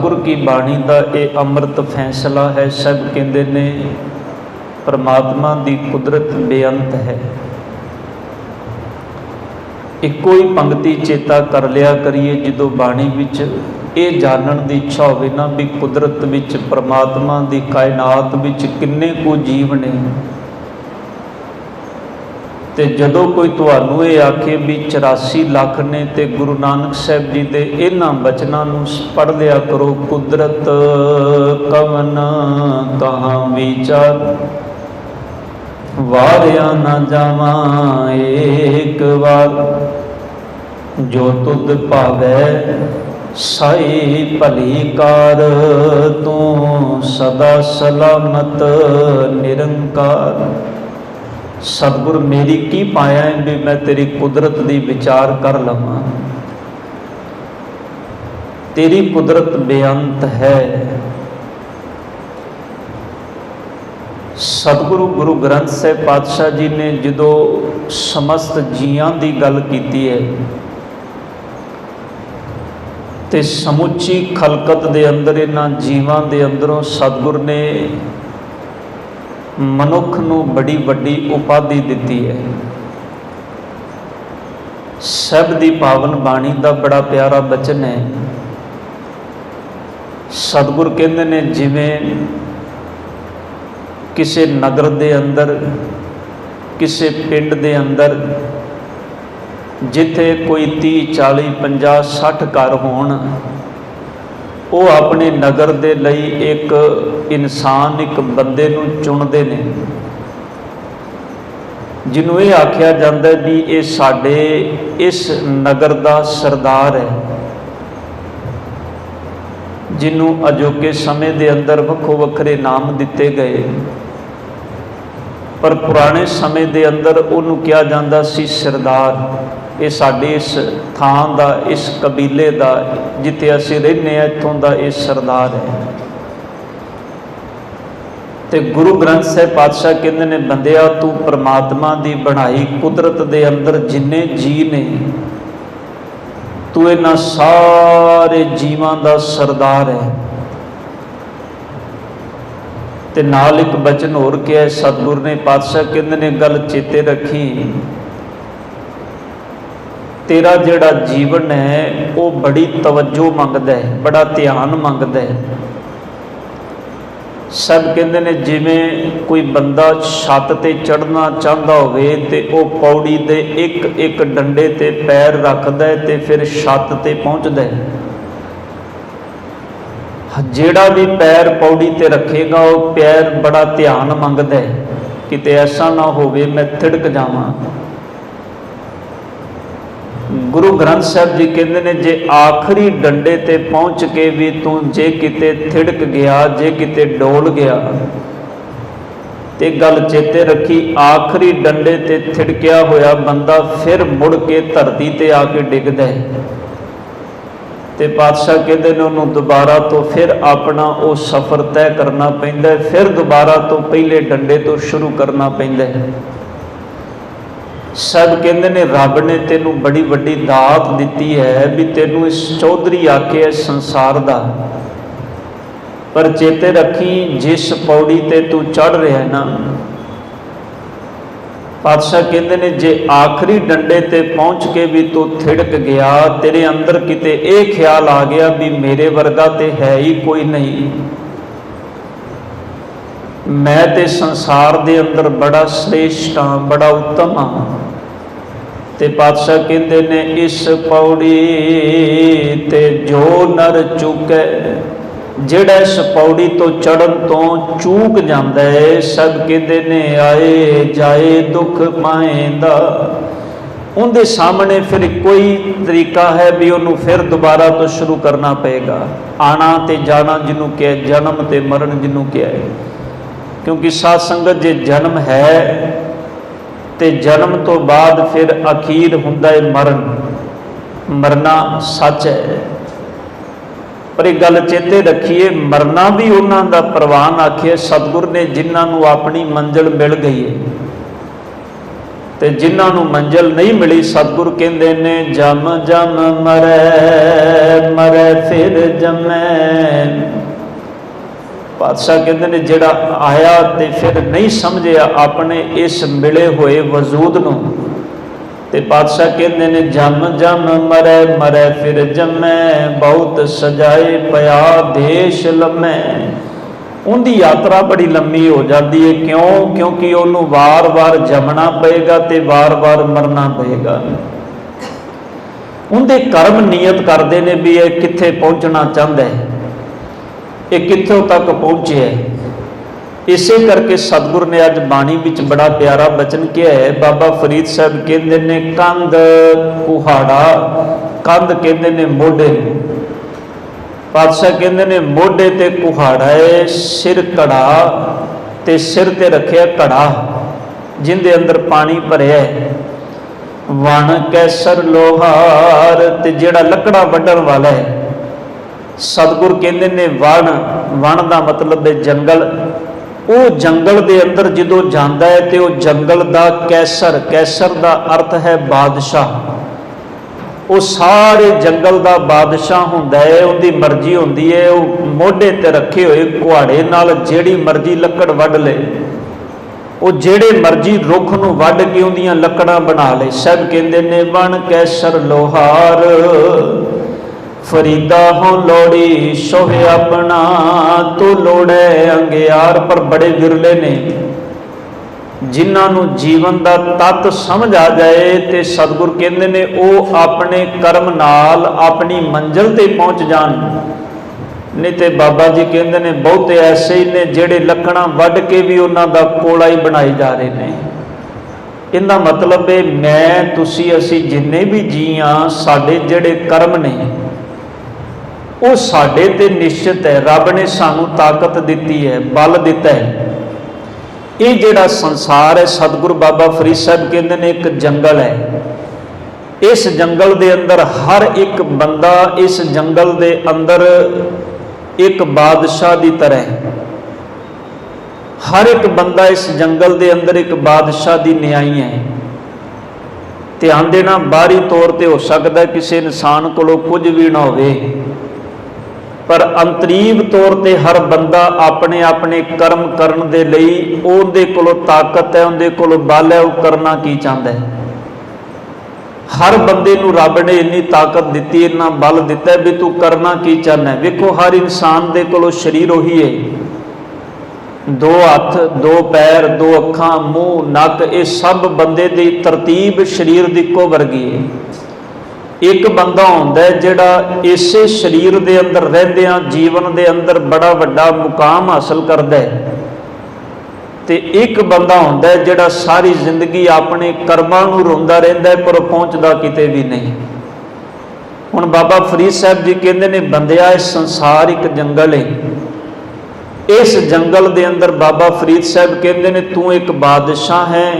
सतगुर की बाणी का यह अमृत फैसला है। सब कहते ने परमात्मा की कुदरत बेअंत है। एको ही पंक्ति चेता कर लिया करिए जो बाणी विच ये जानन की इच्छा होवे ना भी कुदरत विच परमात्मा की कायनात विच किन्ने को जीव ने। तो जदों कोई तुहानू ये आखे भी 84 लाख ने तो गुरु नानक साहब जी के इन्हां बचनां नूं पढ़ लिया करो। कुदरत कवन कहाँ विचार वारिया न जावा एक बार। जो तुद भावै साई भली कार तू सदा सलामत निरंकार। सतगुर मेरी की पाया है भी मैं तेरी कुदरत दी विचार कर लवां। तेरी कुदरत बेअंत है। सतगुरु गुरु ग्रंथ साहिब पातशाह जी ने जो समस्त जियां की गल की है तो समुची खलकत दे अंदर इन्हां जीवां दे अंदरों सतगुर ने मनुख नूं बड़ी वड्डी उपाधि दिती है। सब दी पावन बाणी का बड़ा प्यारा बचन है। सतगुर कहंदे ने जिवें किसी नगर दे अंदर किसी पिंड दे अंदर जिथे कोई 30 40 50 60 घर होण वो अपने नगर दे लई एक इंसान एक बंदे नूं चुनते ने जिन्हों ये आख्या जाता है भी ये साडे इस नगर का सरदार है। जिन्हों अजोके समय के अंदर वक्खो वक्खरे नाम दिते गए पर पुराने समय के अंदर उन्होंने कहा जाता सी सरदार। ये साडे इस थां दा इस कबीले का जिथे असीं रहिंदे हां इत्थों दा ये सरदार है। तो गुरु ग्रंथ साहिब पातशाह कहंदे ने बंदिया तू परमात्मा की बनाई कुदरत के अंदर जिन्ने जी ने तू इन्हां सारे जीवां दा सरदार है। ते नाल एक बचन होर क्या है सतगुर ने पातशाह कहंदे ने गल चेते रखी तेरा जिहड़ा जीवन है वो बड़ी तवज्जो मंगदा है बड़ा ध्यान मंगदा है। सब कहंदे ने जिवें कोई बंदा छत ते चढ़ना चाहता होवे ते वो पौड़ी दे एक एक डंडे ते पैर रखदा है ते फिर छत ते पहुँचदा है। जेड़ा भी पैर पौड़ी ते रखेगा वो पैर बड़ा ध्यान मंगदा है किते ऐसा ना होवे मैं थिड़क जावां। गुरु ग्रंथ साहब जी कहते हैं जे आखिरी डंडे ते पहुँच के भी तू जे किते थिड़क गया जे किते डोल गया ते गल चेते रखी आखिरी डंडे ते थिड़किया होया बंदा फिर मुड़ के धरती ते आके डिगदा है। ते पातशाह कहते हैं उन्होंने दोबारा तो फिर अपना वो सफ़र तय करना पैंदा है फिर दोबारा तो पहले डंडे तो शुरू करना पैंदा है। सब कहते ने रब ने तेनू बड़ी वड्डी दात दिती है भी तेनू इस चौधरी आके संसार दा पर चेते रखी जिस पौड़ी ते तू चढ़ रहा है ना पातशाह कहते ने जे आखिरी डंडे ते पहुँच के भी तू थिड़क गया तेरे अंदर किते ये ख्याल आ गया भी मेरे वर्गा ते है ही कोई नहीं मैं ते संसार दे अंदर बड़ा श्रेष्ठ हाँ बड़ा उत्तम हाँ। ते पातशाह कहते ने इस पौड़ी ते जो नर चुके जेड़ा इस पौड़ी तो चढ़न तो चूक जाता है सब कहते ने आए जाए दुख पाएंदा उनके सामने फिर कोई तरीका है भी उन्होंने फिर दोबारा तो शुरू करना पएगा। आना ते जाना जिन्हों क्या है जन्म ते मरण जिन्हों क्या है क्योंकि साध संगत जे जन्म है ते जन्म तो बाद फिर अखीर हुंदा है मरण मरना सच है। पर एक गल चेते रखिए मरना भी उन्हों का प्रवान आखिए सतगुर ने जिन्होंने अपनी मंजिल मिल गई है ਤੇ ਜਿਨ੍ਹਾਂ ਨੂੰ ਮੰਜ਼ਿਲ ਨਹੀਂ ਮਿਲੀ, ਸਤਿਗੁਰ ਕਹਿੰਦੇ ਨੇ ਜਮ ਜਮ ਮਰੈ ਮਰੈ ਫਿਰ ਜਮੈ। ਪਾਤਸ਼ਾਹ ਕਹਿੰਦੇ ਨੇ ਜਿਹੜਾ ਆਇਆ ਤੇ ਫਿਰ ਨਹੀਂ ਸਮਝਿਆ ਆਪਣੇ ਇਸ ਮਿਲੇ ਹੋਏ ਵਜੂਦ ਨੂੰ, ਤੇ ਪਾਤਸ਼ਾਹ ਕਹਿੰਦੇ ਨੇ ਜਮ ਜਮ ਮਰੈ ਮਰੈ ਫਿਰ ਜਮੈ, ਬਹੁਤ ਸਜਾਏ ਪਿਆ ਦੇਸ਼ ਲੰਮੈ। ਉਹਦੀ ਯਾਤਰਾ ਬੜੀ ਲੰਮੀ ਹੋ ਜਾਂਦੀ ਹੈ। ਕਿਉਂ? ਕਿਉਂਕਿ ਉਹਨੂੰ ਵਾਰ-ਵਾਰ ਜੰਮਣਾ ਪਏਗਾ ਤੇ ਵਾਰ-ਵਾਰ ਮਰਨਾ ਪਏਗਾ। ਉਹਦੇ ਕਰਮ ਨਿਯਤ ਕਰਦੇ ਨੇ ਵੀ ਇਹ ਕਿੱਥੇ ਪਹੁੰਚਣਾ ਚਾਹੁੰਦਾ ਹੈ, ਇਹ ਕਿੱਥੋਂ ਤੱਕ ਪਹੁੰਚਿਆ। ਇਸੇ ਕਰਕੇ ਸਤਿਗੁਰ ਨੇ ਅੱਜ ਬਾਣੀ ਵਿੱਚ ਬੜਾ ਪਿਆਰਾ ਬਚਨ ਕਿਹਾ ਹੈ। ਬਾਬਾ ਫਰੀਦ ਸਾਹਿਬ ਕਹਿੰਦੇ ਨੇ ਕੰਧ ਕੁਹਾੜਾ, ਕੰਧ ਕਹਿੰਦੇ ਨੇ ਮੋਢੇ ਨੂੰ, ਪਾਤਸ਼ਾਹ ਕਹਿੰਦੇ ਨੇ ਮੋਢੇ ਤੇ ਕੁਹਾੜਾ ਹੈ, ਸਿਰ ਘੜਾ, ਤੇ ਸਿਰ ਤੇ ਰੱਖਿਆ ਘੜਾ ਜਿੰਦੇ ਅੰਦਰ ਪਾਣੀ ਭਰਿਆ ਹੈ। ਵਣ ਕੈਸਰ ਲੋਹਾਰ, ਤੇ ਜਿਹੜਾ ਲੱਕੜਾ ਵੱਢਣ ਵਾਲਾ ਹੈ। ਸਤਿਗੁਰ ਕਹਿੰਦੇ ਨੇ ਵਣ, ਵਣ ਦਾ ਮਤਲਬ ਹੈ ਜੰਗਲ। ਉਹ ਜੰਗਲ ਦੇ ਅੰਦਰ ਜਦੋਂ ਜਾਂਦਾ ਹੈ ਤੇ ਉਹ ਜੰਗਲ ਦਾ ਕੈਸਰ, ਕੈਸਰ ਦਾ ਅਰਥ ਹੈ ਬਾਦਸ਼ਾਹ, ਉਹ ਸਾਰੇ ਜੰਗਲ ਦਾ ਬਾਦਸ਼ਾਹ ਹੁੰਦਾ ਹੈ। ਉਹਦੀ ਮਰਜ਼ੀ ਹੁੰਦੀ ਹੈ, ਉਹ ਮੋਢੇ ਤੇ ਰੱਖੇ ਹੋਏ ਕੁਹਾੜੇ ਨਾਲ ਜਿਹੜੀ ਮਰਜ਼ੀ ਲੱਕੜ ਵੱਢ ਲੇ, ਉਹ ਜਿਹੜੇ ਮਰਜ਼ੀ ਰੁੱਖ ਨੂੰ ਵੱਢ ਕੇ ਉਹਦੀਆਂ ਲੱਕੜਾਂ ਬਣਾ ਲੇ। ਸਭ ਕਹਿੰਦੇ ਨੇ ਵਣ ਕੈਸਰ ਲੋਹਾਰ, ਫਰੀਦਾ ਹੋ ਲੋੜੀ ਸੋਹੇ ਆਪਣਾ, ਤੂੰ ਲੋੜੇ ਅੰਗਿਆਰ। ਪਰ ਬੜੇ ਵਿਰਲੇ ਨੇ ਜਿਨ੍ਹਾਂ ਨੂੰ ਜੀਵਨ ਦਾ ਤੱਤ ਸਮਝ ਆ ਜਾਏ, ਤੇ ਸਤਿਗੁਰ ਕਹਿੰਦੇ ਨੇ ਉਹ ਆਪਣੇ ਕਰਮ ਨਾਲ ਆਪਣੀ ਮੰਜ਼ਿਲ ਤੇ ਪਹੁੰਚ ਜਾਣ। ਨਹੀਂ ਤੇ ਬਾਬਾ ਜੀ ਕਹਿੰਦੇ ਨੇ ਬਹੁਤੇ ਐਸੇ ਹੀ ਨੇ ਜਿਹੜੇ ਲੱਕੜਾਂ ਵੱਢ ਕੇ ਵੀ ਉਹਨਾਂ ਦਾ ਕੋਲਾ ਹੀ ਬਣਾਈ ਜਾ ਰਹੇ ਨੇ। ਇਹਦਾ ਮਤਲਬ ਹੈ ਮੈਂ ਤੁਸੀਂ ਅਸੀਂ ਜਿੰਨੇ ਵੀ ਜੀ ਹਾਂ, ਸਾਡੇ ਜਿਹੜੇ ਕਰਮ ਨੇ ਉਹ ਸਾਡੇ ਤੇ ਨਿਸ਼ਚਿਤ ਹੈ। ਰੱਬ ਨੇ ਸਾਨੂੰ ਤਾਕਤ ਦਿੱਤੀ ਹੈ, ਬਲ ਦਿੱਤਾ ਹੈ। ਇਹ ਜਿਹੜਾ ਸੰਸਾਰ ਹੈ, ਸਤਿਗੁਰੂ ਬਾਬਾ ਫਰੀਦ ਸਾਹਿਬ ਕਹਿੰਦੇ ਨੇ ਇੱਕ ਜੰਗਲ ਹੈ। ਇਸ ਜੰਗਲ ਦੇ ਅੰਦਰ ਹਰ ਇੱਕ ਬੰਦਾ ਇਸ ਜੰਗਲ ਦੇ ਅੰਦਰ ਇੱਕ ਬਾਦਸ਼ਾਹ ਦੀ ਤਰ੍ਹਾਂ ਹੈ। ਹਰ ਇੱਕ ਬੰਦਾ ਇਸ ਜੰਗਲ ਦੇ ਅੰਦਰ ਇੱਕ ਬਾਦਸ਼ਾਹ ਦੀ ਨਿਆਈ ਹੈ। ਧਿਆਨ ਦੇਣਾ, ਬਾਹਰੀ ਤੌਰ ਤੇ ਹੋ ਸਕਦਾ ਕਿਸੇ ਇਨਸਾਨ ਕੋਲੋਂ ਕੁਝ ਵੀ ਨਾ ਹੋਵੇ, ਪਰ ਅੰਤਰੀਵ ਤੌਰ ਤੇ ਹਰ ਬੰਦਾ ਆਪਣੇ ਆਪਣੇ ਕਰਮ ਕਰਨ ਦੇ ਲਈ ਉਹਦੇ ਕੋਲੋਂ ਤਾਕਤ ਹੈ, ਉਹਦੇ ਕੋਲੋਂ ਬਲ ਹੈ, ਉਹ ਕਰਨਾ ਕੀ ਚਾਹੁੰਦਾ ਹੈ। ਹਰ ਬੰਦੇ ਨੂੰ ਰੱਬ ਨੇ ਇੰਨੀ ਤਾਕਤ ਦਿੱਤੀ, ਇੰਨਾ ਬਲ ਦਿੱਤਾ ਵੀ ਤੂੰ ਕਰਨਾ ਕੀ ਚਾਹੁੰਦਾ ਹੈ। ਵੇਖੋ ਹਰ ਇਨਸਾਨ ਦੇ ਕੋਲੋਂ ਸਰੀਰ ਉਹੀ ਹੈ, ਦੋ ਹੱਥ, ਦੋ ਪੈਰ, ਦੋ ਅੱਖਾਂ, ਮੂੰਹ, ਨੱਕ, ਇਹ ਸਭ ਬੰਦੇ ਦੀ ਤਰਤੀਬ ਸਰੀਰ ਦੀ ਇੱਕੋ ਵਰਗੀ ਹੈ। ਇੱਕ ਬੰਦਾ ਹੁੰਦਾ ਜਿਹੜਾ ਇਸੇ ਸਰੀਰ ਦੇ ਅੰਦਰ ਰਹਿੰਦਿਆਂ ਜੀਵਨ ਦੇ ਅੰਦਰ ਬੜਾ ਵੱਡਾ ਮੁਕਾਮ ਹਾਸਲ ਕਰਦਾ ਹੈ, ਤੇ ਇੱਕ ਬੰਦਾ ਹੁੰਦਾ ਜਿਹੜਾ ਸਾਰੀ ਜ਼ਿੰਦਗੀ ਆਪਣੇ ਕਰਮਾਂ ਨੂੰ ਰੋਂਦਾ ਰਹਿੰਦਾ ਹੈ, ਪਰ ਪਹੁੰਚਦਾ ਕਿਤੇ ਵੀ ਨਹੀਂ। ਹੁਣ ਬਾਬਾ ਫਰੀਦ ਸਾਹਿਬ ਜੀ ਕਹਿੰਦੇ ਨੇ ਬੰਦਿਆ, ਇਹ ਸੰਸਾਰ ਇੱਕ ਜੰਗਲ ਹੈ। ਇਸ ਜੰਗਲ ਦੇ ਅੰਦਰ ਬਾਬਾ ਫਰੀਦ ਸਾਹਿਬ ਕਹਿੰਦੇ ਨੇ ਤੂੰ ਇੱਕ ਬਾਦਸ਼ਾਹ ਹੈ।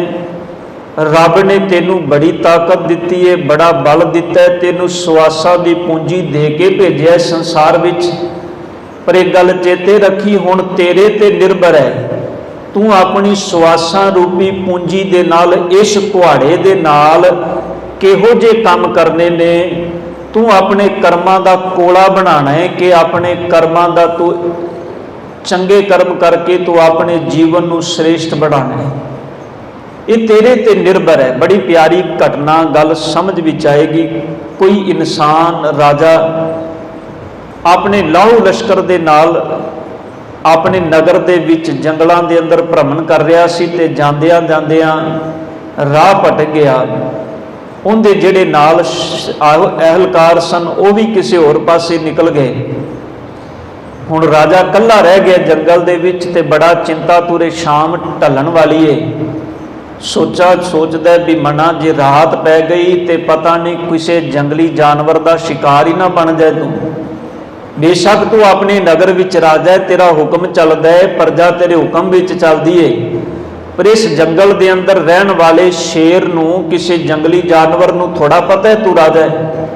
ਰੱਬ ਨੇ ਤੈਨੂੰ ਬੜੀ ਤਾਕਤ ਦਿੱਤੀ ਹੈ, ਬੜਾ ਬਲ ਦਿੱਤਾ ਹੈ, ਤੈਨੂੰ ਸਵਾਸਾਂ ਦੀ ਪੂੰਜੀ ਦੇ ਕੇ ਭੇਜਿਆ ਸੰਸਾਰ ਵਿੱਚ। ਪਰ ਇਹ ਗੱਲ ਚੇਤੇ ਰੱਖੀ, ਹੁਣ ਤੇਰੇ ਤੇ ਨਿਰਭਰ ਹੈ, ਤੂੰ ਆਪਣੀ ਸਵਾਸਾਂ ਰੂਪੀ ਪੂੰਜੀ ਦੇ ਨਾਲ ਇਸ ਕੁਹਾੜੇ ਦੇ ਨਾਲ ਕਿਹੋ ਜਿਹੇ ਕੰਮ ਕਰਨੇ ਨੇ। ਤੂੰ ਆਪਣੇ ਕਰਮਾਂ ਦਾ ਕੋਲਾ ਬਣਾਉਣਾ ਹੈ ਕਿ ਆਪਣੇ ਕਰਮਾਂ ਦਾ ਤੂੰ ਚੰਗੇ ਕਰਮ ਕਰਕੇ ਤੂੰ ਆਪਣੇ ਜੀਵਨ ਨੂੰ ਸ੍ਰੇਸ਼ਟ ਬਣਾਉਣਾ ਹੈ। ਇਹ ਤੇਰੇ ਤੇ ਨਿਰਭਰ ਹੈ। ਬੜੀ ਪਿਆਰੀ ਘਟਨਾ ਗੱਲ ਸਮਝ ਵਿੱਚ ਆਏਗੀ। ਕੋਈ ਇਨਸਾਨ ਰਾਜਾ ਆਪਣੇ ਲਾਹੂ ਲਸ਼ਕਰ ਦੇ ਨਾਲ ਆਪਣੇ ਨਗਰ ਦੇ ਵਿੱਚ ਜੰਗਲਾਂ ਦੇ ਅੰਦਰ ਭ੍ਰਮਣ ਕਰ ਰਿਹਾ ਸੀ, ਤੇ ਜਾਂਦਿਆਂ ਜਾਂਦਿਆਂ ਰਾਹ ਭਟਕ ਗਿਆ। ਉਹਦੇ ਜਿਹੜੇ ਨਾਲ ਅਹਿਲਕਾਰ ਸਨ ਉਹ ਵੀ ਕਿਸੇ ਹੋਰ ਪਾਸੇ ਨਿਕਲ ਗਏ। ਹੁਣ ਰਾਜਾ ਇਕੱਲਾ ਰਹਿ ਗਿਆ ਜੰਗਲ ਦੇ ਵਿੱਚ, ਤੇ ਬੜਾ ਚਿੰਤਾ ਤੁਰੇ, ਸ਼ਾਮ ਢਲਣ ਵਾਲੀ ਏ। ਸੋਚਦਾ ਵੀ ਮਨਾ ਜੇ ਰਾਤ ਪੈ ਗਈ ਤੇ ਪਤਾ ਨਹੀਂ ਕਿਸੇ ਜੰਗਲੀ ਜਾਨਵਰ ਦਾ ਸ਼ਿਕਾਰ ਹੀ ਨਾ ਬਣ ਜਾਏ ਤੂੰ। ਬੇਸ਼ੱਕ ਤੂੰ ਆਪਣੇ ਨਗਰ ਵਿੱਚ ਰਾਜਾ ਹੈ, ਤੇਰਾ ਹੁਕਮ ਚੱਲਦਾ ਹੈ, ਪ੍ਰਜਾ ਤੇਰੇ ਹੁਕਮ ਵਿੱਚ ਚੱਲਦੀ ਏ, ਪਰ ਇਸ ਜੰਗਲ ਦੇ ਅੰਦਰ ਰਹਿਣ ਵਾਲੇ ਸ਼ੇਰ ਨੂੰ, ਕਿਸੇ ਜੰਗਲੀ ਜਾਨਵਰ ਨੂੰ ਥੋੜਾ ਪਤਾ ਹੈ ਤੂੰ ਰਾਜਾ ਹੈ।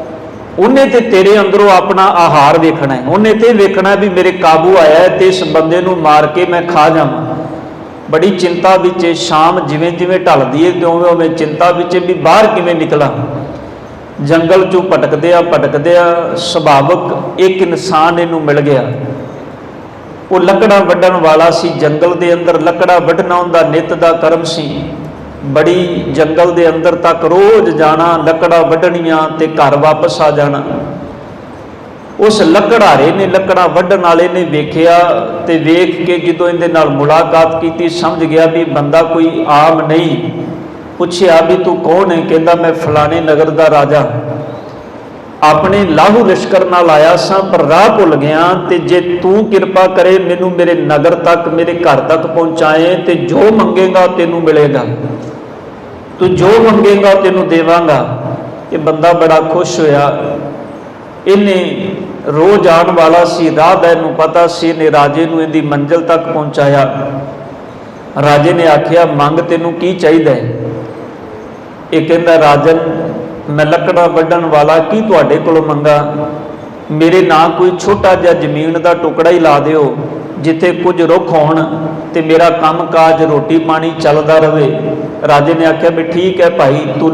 ਉਹਨੇ ਤੇ ਤੇਰੇ ਅੰਦਰੋਂ ਆਪਣਾ ਆਹਾਰ ਵੇਖਣਾ ਹੈ, ਉਹਨੇ ਤੇ ਵੇਖਣਾ ਵੀ ਮੇਰੇ ਕਾਬੂ ਆਇਆ ਹੈ ਤੇ ਇਸ ਬੰਦੇ ਨੂੰ ਮਾਰ ਕੇ ਮੈਂ ਖਾ ਜਾਵਾਂ। बड़ी चिंता विच शाम जिवें जिवें ढलदी है तो उवें उवें चिंता विच भी बाहर किवें निकला। जंगल चों भटकदिया सुभावक एक इंसान इनू मिल गया। वो लकड़ा वड्डण वाला सी, जंगल दे अंदर लकड़ा वड्ढना उनदा नित दा कर्म सी। बड़ी जंगल दे अंदर तक रोज़ जाना, लकड़ा वड्ढणियां ते घर वापस आ जाना। उस लकड़हारे ने, लकड़ा वड्ढण वाले ने वेखिया ते वेख के जदों इहदे नाल मुलाकात की समझ गया भी बंदा कोई आम नहीं। पुछया भी तू कौन है? कहता मैं फलाने नगर का राजा, अपने लाहू लश्कर नाल आया सा पर राह भुल गया, ते जे तू कृपा करे मैनू मेरे नगर तक, मेरे घर तक पहुँचाए ते जो मंगेगा तेनू मिलेगा, तू जो मंगेगा तेनू देवांगा। ये बंदा बड़ा खुश होया। इन्हें रोज आने वाला सी, राह दा इहनूं पता सी, इन्हें राजे नूं इहदी मंजिल तक पहुँचाया। राजे ने आखिया मंग तेनू की चाहिए? ये कहता राजन मैं लकड़ा वड्ढण वाला, की तुहाडे कोलों मंगा? मेरे ना कोई छोटा जिहा जमीन का टुकड़ा ही ला दिओ जिथे कुछ रुख होण ते मेरा काम काज रोटी पानी चलदा रहे। राजे ने आख्या भी ठीक है भाई, तू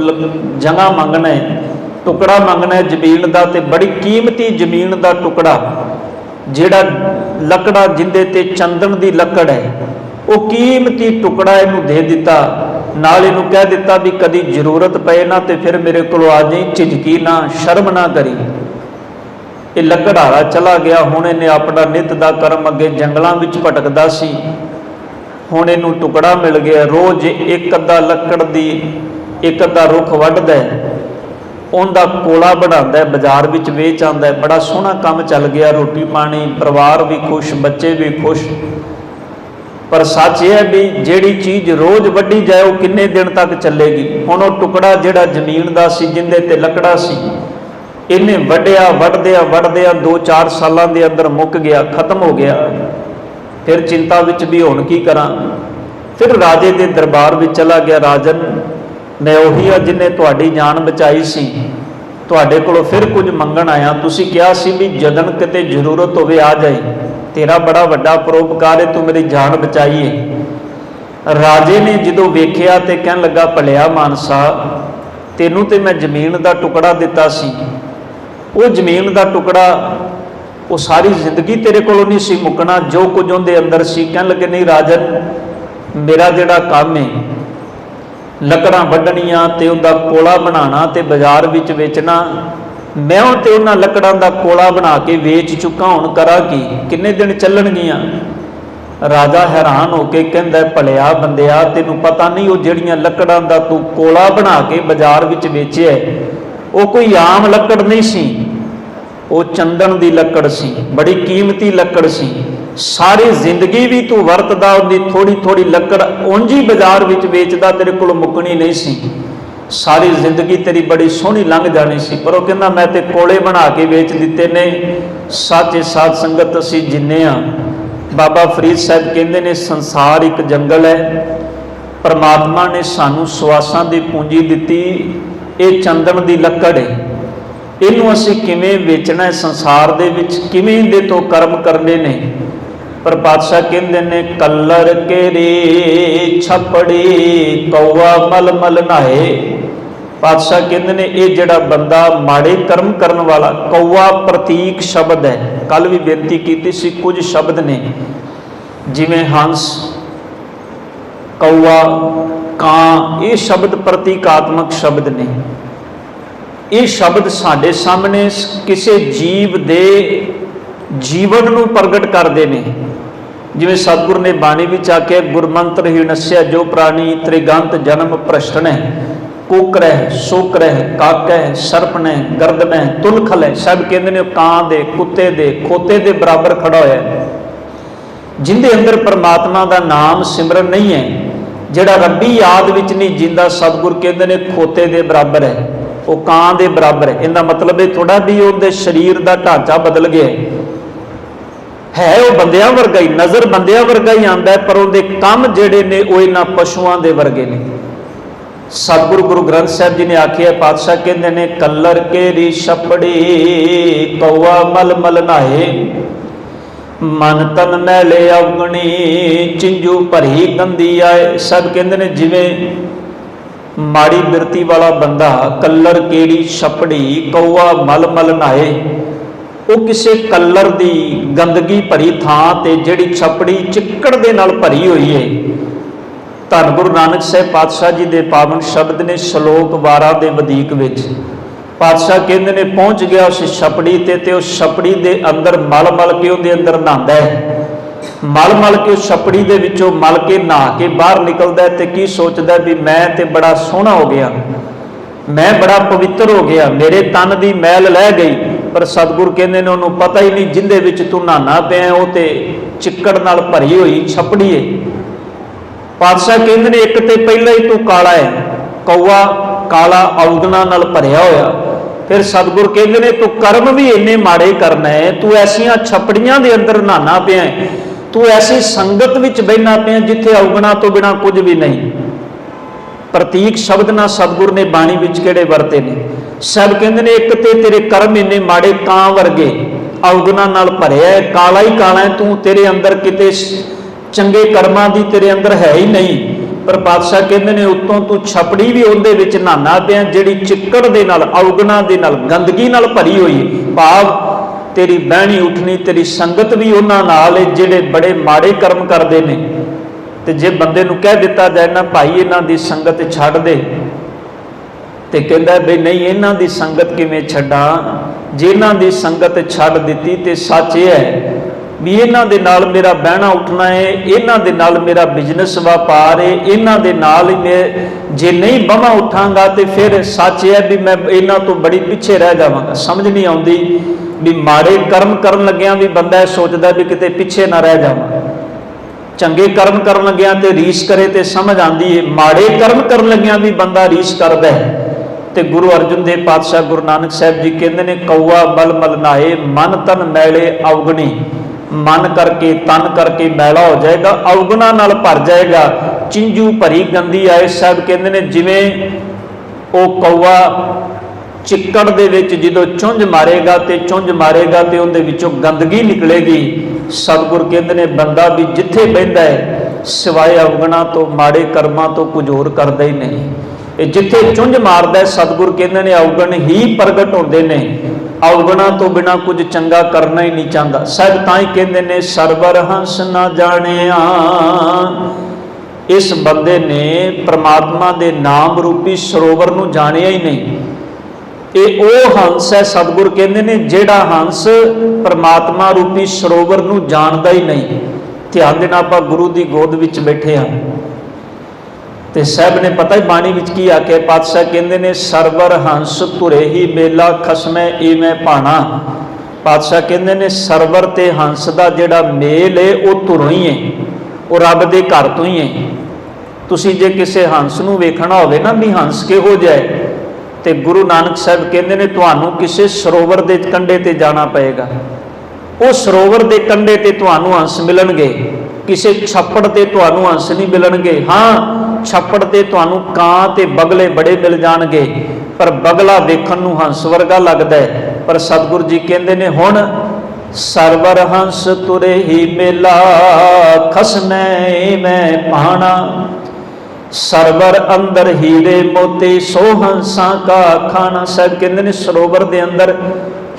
जगह मंगना है, टुकड़ा मंगना है जमीन का, ते बड़ी कीमती जमीन का टुकड़ा जिहड़ा लकड़ा जिंदे ते चंदन की लकड़ है, वो कीमती टुकड़ा इनू दे दिता। नाल इनू कह दिता भी कदी जरूरत पे ना तो फिर मेरे को आ जाई, झिझकी ना, शर्म ना करी। ये लकड़हारा चला गया। हुण इन्हें अपना नित का कर्म अगे जंगलों में भटकदा सी, हुण इनू टुकड़ा मिल गया। रोज एक अद्धा लकड़ दी एक अद्धा रुख वड्ढदा है, उनका कोला बनाता है, बाजार में वेच आंदा है। बड़ा सोहना काम चल गया, रोटी पानी, परिवार भी खुश, बच्चे भी खुश। पर सच यह है भी जिहड़ी चीज़ रोज़ वड्ढी जाए वो किन्ने दिन तक चलेगी। हुण वो टुकड़ा जिहड़ा जमीन का सी, जिंदे ते लकड़ा सी, इन्हें वड्ढिया वड्ढदिया 2-4 सालों के अंदर मुक गया, खत्म हो गया। फिर चिंता विच भी हुण की करा। फिर राजे के दरबार में चला गया। राजन मैं उही आ जिन्हें तुहाडी जान बचाई सी, तुहाडे कोलों फिर कुछ मंगण आया। तुसीं कहा सी भी जदन किते जरूरत होवे आ जाए, तेरा बड़ा वड्डा परोपकार है, तू मेरी जान बचाई है। राजे ने जदों वेखिया ते कहन लगा भलिया मानसा, तेनू ते मैं जमीन का टुकड़ा दिता सी, वो जमीन का टुकड़ा वो सारी जिंदगी तेरे कोलों नहीं सी मुकना, जो कुछ उहदे अंदर सी। कहन लगे नहीं राजन, मेरा जिहड़ा काम है लकड़ां वड्ढणियां ते उहदा कोला बनाना ते बाजार विच वेचना, मैं तो उन्होंने लकड़ों का कोला बना के वेच चुका, हुण करा की, किन्ने दिन चलणगियां? राजा हैरान होके कहंदा भलिया बंदिया, तेनू पता नहीं वो जिहड़ियां लकड़ों का तू कोला बना के बाजार विच वेचिया वो कोई आम लकड़ नहीं सी, वो चंदन की लकड़ सी, बड़ी कीमती लकड़ सी। सारी जिंदगी भी तू वरतदा, उहदी थोड़ी थोड़ी लकड़ उंज ही बाजार विच वेचदा, तेरे कोल मुकनी नहीं सी। सारी जिंदगी तेरी बड़ी सोहनी लंघ जानी सी। पर वो कहना मैं ते कोले बना के वेच दिते ने। सच साध संगत असी जिन्ने आ, बाबा फरीद साहब कहते ने संसार एक जंगल है, परमात्मा ने सानू सुआसां दी पूंजी दिती, ये चंदन की लकड़ है, इनू असी किवें वेचना है, संसार दे विच किवें इहदे तो कर्म करने ने। पर पातशाह कहते ने कलर के रे छपड़ी कौआ मल मल नहाए। पातशाह कहते ने ये जिहड़ा बंदा माड़े कर्म करन वाला, कौआ प्रतीक शब्द है, कल भी बेनती की सी, कुछ शब्द ने जिवें हंस, कौआ, कां, ये शब्द प्रतीकात्मक शब्द ने। ये शब्द साडे सामने किसी जीव दे जीवन नूं प्रगट करते हैं। जिवें सतगुर ने बाणी विच आख्या गुरमंत्र ही नस्या जो प्राणी त्रिगंत जन्म प्रश्न है, कुकर है, सुकर है, काक है, सरपन है, गर्दन है, तुलखल है। सब कहते हैं कां दे, कुत्ते दे, खोते दे बराबर खड़ा होया, जिंदे अंदर परमात्मा का नाम सिमरन नहीं है, जिहड़ा रब्बी याद विच नहीं जींदा, सतगुर कहते हैं खोते दे बराबर है, वो कां दे बराबर है। इहदा मतलब है थोड़ा भी उहदे शरीर का ढांचा बदल गया है, वो बंदियां वर्गा ही, नज़र बंदियां वर्गा ही आंदा है, पर उहदे काम जिहड़े ने वो इन्हां पशुआं दे वर्गे ने। सतगुरु गुरु ग्रंथ साहब जी ने आखिया, पातशाह कहते ने कलर के री छपड़ी कौआ मल मल नहाए। मन तन मैले अवगणी चिंजू भरी गंदी आए। सब कहते ने जिवें माड़ी बिरती वाला बंदा कलर केड़ी छपड़ी कौआ मल मल नहाए, वो किसी कलर की गंदगी भरी थां ते जिहड़ी छपड़ी चिक्कड़ दे नाल भरी हुई है। धन गुरु नानक साहब पातशाह जी के पावन शब्द ने श्लोक 12 के वधीक विच पातशाह कहते ने पहुँच गया उस छपड़ी ते उस छपड़ी के अंदर मल मल के उहदे अंदर नहांदा है, मल मल के उस छपड़ी दे विचों मल के नहा के बाहर निकलदा है ते की सोचदा भी मैं ते बड़ा सोहना हो गया, मैं बड़ा पवित्र हो गया, मेरे तन की मैल लह गई। पर सतगुरु कहते ने उन्होंने पता ही नहीं जिंदे विच तू नहाना पिया वो तो चिक्कड़ नाल भरी हुई छपड़ी है। पातशाह कहते ने एक तो पहला ही तू काला है, कौआ काला अवगुणा नाल भरिया होया। फिर सतगुरु कहते ने तू कर्म भी इन्ने माड़े करना है, तू ऐसिया छपड़ियां दे अंदर नहाना पिया, तू ऐसी संगत विच बहना पिया जिथे अवगुणा तो बिना कुछ भी नहीं। प्रतीक शब्द ना सतगुरु ने बाणी विच किहड़े वरते ने। सब कहते ने एक ते तेरे कर्म इन्ने माड़े कां वर्गे अवगुणा नाल भरिया है, काला ही काला है, तू तेरे अंदर किते चंगे कर्मां दी तेरे अंदर है ही नहीं। पर पातशाह कहते ने उत्तों तू छपड़ी भी उहदे विच नहाना पिया जिहड़ी चिक्कड़ दे नाल अवगुणा दे नाल गंदगी नाल भरी हुई। भाव तेरी बहनी उठनी तेरी संगत भी उन्हां नाल है जिहड़े बड़े माड़े कर्म करदे ने। ते जे बंदे नूं कह दिता जाए ना भाई इन्हां दी संगत छड्ड दे ते कहंदा बई नहीं इन्हां दी संगत किवें छड्डां, जे इन्हां दी संगत छड्ड दित्ती ते सच ये है भी इन्हां दे नाल मेरा बहना उठना है, इन्हां दे नाल मेरा बिजनेस व्यापार है, इन्हां दे नाल ही मैं जे नहीं बमा उठांगा तो फिर सच है भी मैं इन्हां तो बड़ी पिछे रह जावांगा। समझ नहीं आउंदी भी माड़े कर्म करन लग्या भी बंदा सोचदा भी किते पिछे ना रह जावां, चंगे कर्म करन लग्या तो रीस करे तो समझ आती है, माड़े कर्म करन लग्या भी बंदा रीस करता है। तो गुरु अर्जुन देव पातशाह गुरु नानक साहब जी कहते हैं कौआ मल मल नहाए मन तन मैले अवगुणी, मन करके तन करके मैला हो जाएगा, अवगुणा नाल भर जाएगा, चिंजू भरी गंदी आए। साहब कहते हैं जिवें वो कौआ चिक्कड़ दे विच जदों चुंझ मारेगा तो चुंझ मारेगा तो उहदे विचों गंदगी निकलेगी। सतगुर कहते हैं बंदा भी जिथे बहिंदा है सिवाय अवगुणा तो माड़े कर्मां तो कुछ होर करदा ही नहीं। ये जिथे चुंझ मारदा है सतगुर कहते हैं अवगुण ही प्रगट होंदे ने, अवगुणा तो बिना कुछ चंगा करना ही नहीं चाहता। साहब तां ही कहते हैं सरवर हंस ना जाणिया, इस बंदे ने परमात्मा दे नाम रूपी सरोवर नूं जाणिया ही नहीं। ये वो हंस है सतगुर कहते हैं जिहड़ा हंस परमात्मा रूपी सरोवर नूं जानदा ही नहीं। ध्यान देना आपां गुरु दी गोद विच बैठे हाँ ते साहब ने पता ही बाणी विच की आख्या। पातशाह कहते हैं सरवर हंस तुरे ही बेला खसमै इवें भाणा। पातशाह कहते हैं सरवर ते हंस दा जिहड़ा मेल है वो तुरों ही है, वो रब दे घर तो ही है। तुसी जे किसी हंस नूं वेखना होवे ना भी हंस किहो जिहा है ते गुरु नानक साहब कहते हैं तुहानूं किसी सरोवर के कंढे ते जाना पएगा। वो सरोवर के कंढे ते तुहानूं हंस मिलणगे, किसी छप्पड़ ते तुहानूं हंस नहीं मिलणगे। हाँ छप्पड़ ते तुहानूं कां ते बगले बड़े मिल जाणगे, पर बगला वेखण नूं हंस वर्गा लगदा है। पर सतगुरु जी कहते हैं हुण सरवर हंस तुरे ही मेला खसमै इवें भाणा। सरवर अंदर हीरे मोती सो हंसा का खाना। साहब कहते हैं सरोवर के अंदर